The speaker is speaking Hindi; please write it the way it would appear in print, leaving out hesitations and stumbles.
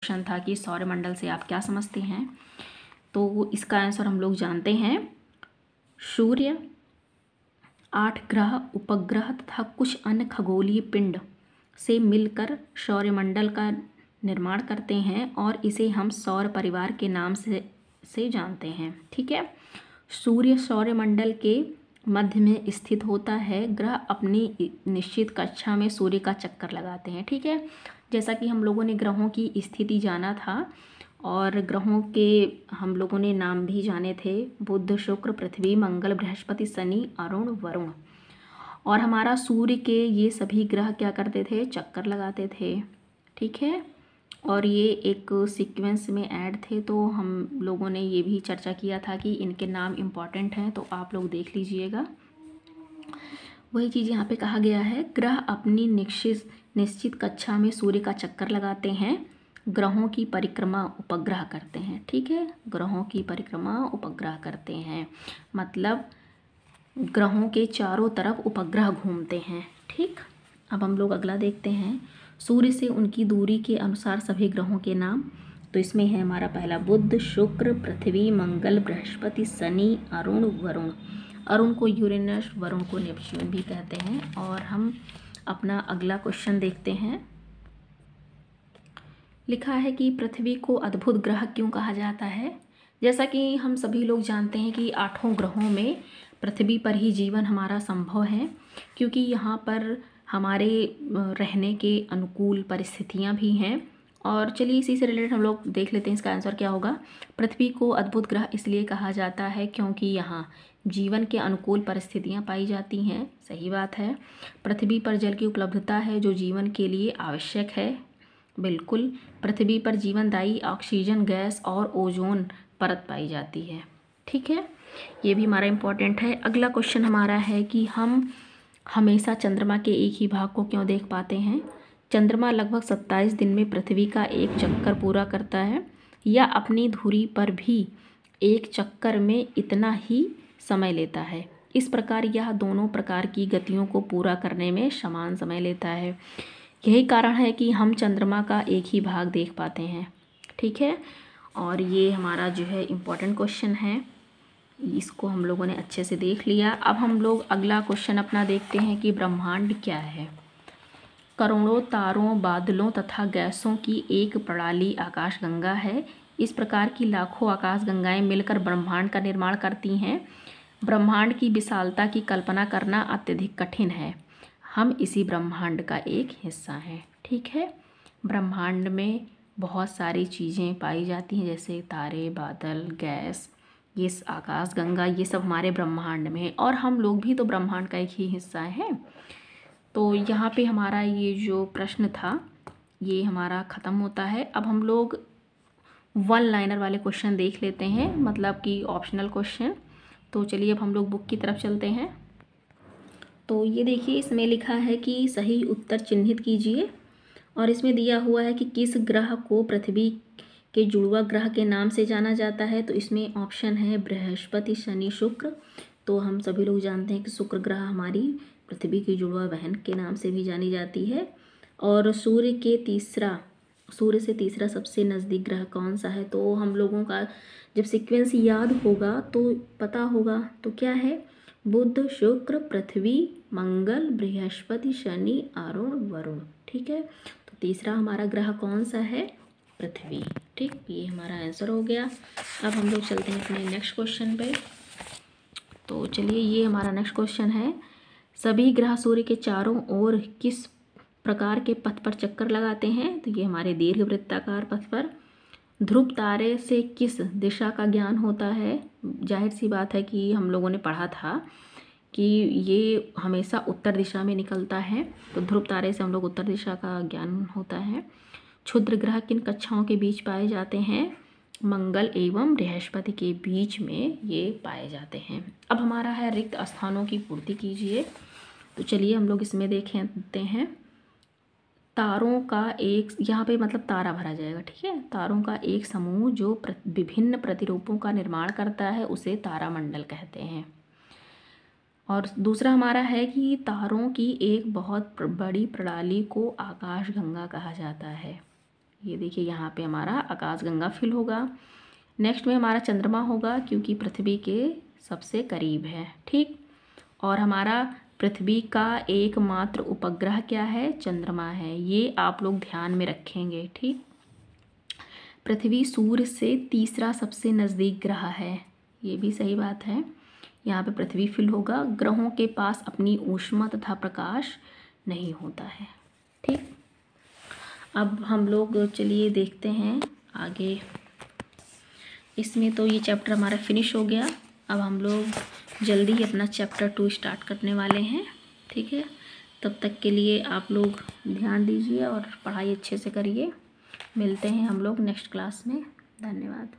क्वेश्चन था कि सौरमंडल से आप क्या समझते हैं। तो इसका आंसर हम लोग जानते हैं, सूर्य, 8 ग्रह, उपग्रह तथा कुछ अन्य खगोलीय पिंड से मिलकर सौरमंडल का निर्माण करते हैं और इसे हम सौर परिवार के नाम से जानते हैं। ठीक है। सूर्य सौरमंडल के मध्य में स्थित होता है। ग्रह अपनी निश्चित कक्षा में सूर्य का चक्कर लगाते हैं। ठीक है। जैसा कि हम लोगों ने ग्रहों की स्थिति जाना था और ग्रहों के हम लोगों ने नाम भी जाने थे, बुध, शुक्र, पृथ्वी, मंगल, बृहस्पति, शनि, अरुण, वरुण। और हमारा सूर्य के ये सभी ग्रह क्या करते थे, चक्कर लगाते थे। ठीक है। और ये एक सीक्वेंस में ऐड थे, तो हम लोगों ने ये भी चर्चा किया था कि इनके नाम इम्पॉर्टेंट हैं, तो आप लोग देख लीजिएगा। वही चीज़ यहाँ पे कहा गया है, ग्रह अपनी निश्चित कक्षा में सूर्य का चक्कर लगाते हैं, ग्रहों की परिक्रमा उपग्रह करते हैं। ठीक है। ग्रहों की परिक्रमा उपग्रह करते हैं, मतलब ग्रहों के चारों तरफ उपग्रह घूमते हैं। ठीक। अब हम लोग अगला देखते हैं, सूर्य से उनकी दूरी के अनुसार सभी ग्रहों के नाम। तो इसमें है हमारा पहला बुध, शुक्र, पृथ्वी, मंगल, बृहस्पति, शनि, अरुण, वरुण। अरुण को यूरेनस, वरुण को नेपच्यून भी कहते हैं। और हम अपना अगला क्वेश्चन देखते हैं। लिखा है कि पृथ्वी को अद्भुत ग्रह क्यों कहा जाता है। जैसा कि हम सभी लोग जानते हैं कि 8 ग्रहों में पृथ्वी पर ही जीवन हमारा संभव है, क्योंकि यहाँ पर हमारे रहने के अनुकूल परिस्थितियाँ भी हैं। और चलिए इसी से रिलेटेड हम लोग देख लेते हैं इसका आंसर क्या होगा। पृथ्वी को अद्भुत ग्रह इसलिए कहा जाता है क्योंकि यहाँ जीवन के अनुकूल परिस्थितियाँ पाई जाती हैं। सही बात है। पृथ्वी पर जल की उपलब्धता है जो जीवन के लिए आवश्यक है। बिल्कुल। पृथ्वी पर जीवनदायी ऑक्सीजन गैस और ओजोन परत पाई जाती है। ठीक है। ये भी हमारा इम्पोर्टेंट है। अगला क्वेश्चन हमारा है कि हम हमेशा चंद्रमा के एक ही भाग को क्यों देख पाते हैं। चंद्रमा लगभग 27 दिन में पृथ्वी का एक चक्कर पूरा करता है, या अपनी धुरी पर भी एक चक्कर में इतना ही समय लेता है। इस प्रकार यह दोनों प्रकार की गतियों को पूरा करने में समान समय लेता है। यही कारण है कि हम चंद्रमा का एक ही भाग देख पाते हैं। ठीक है। और ये हमारा जो है इम्पोर्टेंट क्वेश्चन है, इसको हम लोगों ने अच्छे से देख लिया। अब हम लोग अगला क्वेश्चन अपना देखते हैं कि ब्रह्मांड क्या है। करोड़ों तारों, बादलों तथा गैसों की एक प्रणाली आकाशगंगा है। इस प्रकार की लाखों आकाशगंगाएं मिलकर ब्रह्मांड का निर्माण करती हैं। ब्रह्मांड की विशालता की कल्पना करना अत्यधिक कठिन है। हम इसी ब्रह्मांड का एक हिस्सा हैं। ठीक है। ब्रह्मांड में बहुत सारी चीज़ें पाई जाती हैं, जैसे तारे, बादल, गैस, ये आकाशगंगा, ये सब हमारे ब्रह्मांड में हैं। और हम लोग भी तो ब्रह्मांड का एक ही हिस्सा हैं। तो यहाँ पे हमारा ये जो प्रश्न था ये हमारा ख़त्म होता है। अब हम लोग 1 लाइनर वाले क्वेश्चन देख लेते हैं, मतलब कि ऑप्शनल क्वेश्चन। तो चलिए अब हम लोग बुक की तरफ चलते हैं। तो ये देखिए, इसमें लिखा है कि सही उत्तर चिन्हित कीजिए, और इसमें दिया हुआ है कि किस ग्रह को पृथ्वी के जुड़वा ग्रह के नाम से जाना जाता है। तो इसमें ऑप्शन है बृहस्पति, शनि, शुक्र। तो हम सभी लोग जानते हैं कि शुक्र ग्रह हमारी पृथ्वी की जुड़वा बहन के नाम से भी जानी जाती है। और सूर्य से तीसरा सबसे नज़दीक ग्रह कौन सा है। तो हम लोगों का जब सीक्वेंस याद होगा तो पता होगा, तो क्या है, बुध, शुक्र, पृथ्वी, मंगल, बृहस्पति, शनि, अरुण, वरुण। ठीक है। तो तीसरा हमारा ग्रह कौन सा है, पृथ्वी। ठीक, ये हमारा आंसर हो गया। अब हम लोग चलते हैं अपने नेक्स्ट क्वेश्चन पे। तो चलिए, ये हमारा नेक्स्ट क्वेश्चन है, सभी ग्रह सूर्य के चारों ओर किस प्रकार के पथ पर चक्कर लगाते हैं। तो ये हमारे दीर्घवृत्ताकार पथ पर। ध्रुव तारे से किस दिशा का ज्ञान होता है। जाहिर सी बात है कि हम लोगों ने पढ़ा था कि ये हमेशा उत्तर दिशा में निकलता है, तो ध्रुव तारे से हम लोग उत्तर दिशा का ज्ञान होता है। क्षुद्र ग्रह किन कक्षाओं के बीच पाए जाते हैं। मंगल एवं बृहस्पति के बीच में ये पाए जाते हैं। अब हमारा है रिक्त स्थानों की पूर्ति कीजिए। तो चलिए हम लोग इसमें देखते हैं, तारों का एक, यहाँ पे मतलब तारा भरा जाएगा। ठीक है। तारों का एक समूह जो विभिन्न प्रतिरूपों का निर्माण करता है उसे तारामंडल कहते हैं। और दूसरा हमारा है कि तारों की एक बहुत बड़ी प्रणाली को आकाशगंगा कहा जाता है। ये देखिए यहाँ पे हमारा आकाशगंगा फिल होगा। नेक्स्ट में हमारा चंद्रमा होगा क्योंकि पृथ्वी के सबसे करीब है, ठीक। और हमारा पृथ्वी का एकमात्र उपग्रह क्या है? चंद्रमा है। ये आप लोग ध्यान में रखेंगे, ठीक। पृथ्वी सूर्य से तीसरा सबसे नज़दीक ग्रह है, ये भी सही बात है। यहाँ पे पृथ्वी फिल होगा। ग्रहों के पास अपनी ऊष्मा तथा प्रकाश नहीं होता है, ठीक। अब हम लोग चलिए देखते हैं आगे। इसमें तो ये चैप्टर हमारा फिनिश हो गया। अब हम लोग जल्दी ही अपना चैप्टर 2 स्टार्ट करने वाले हैं, ठीक है। तब तक के लिए आप लोग ध्यान दीजिए और पढ़ाई अच्छे से करिए। मिलते हैं हम लोग नेक्स्ट क्लास में। धन्यवाद।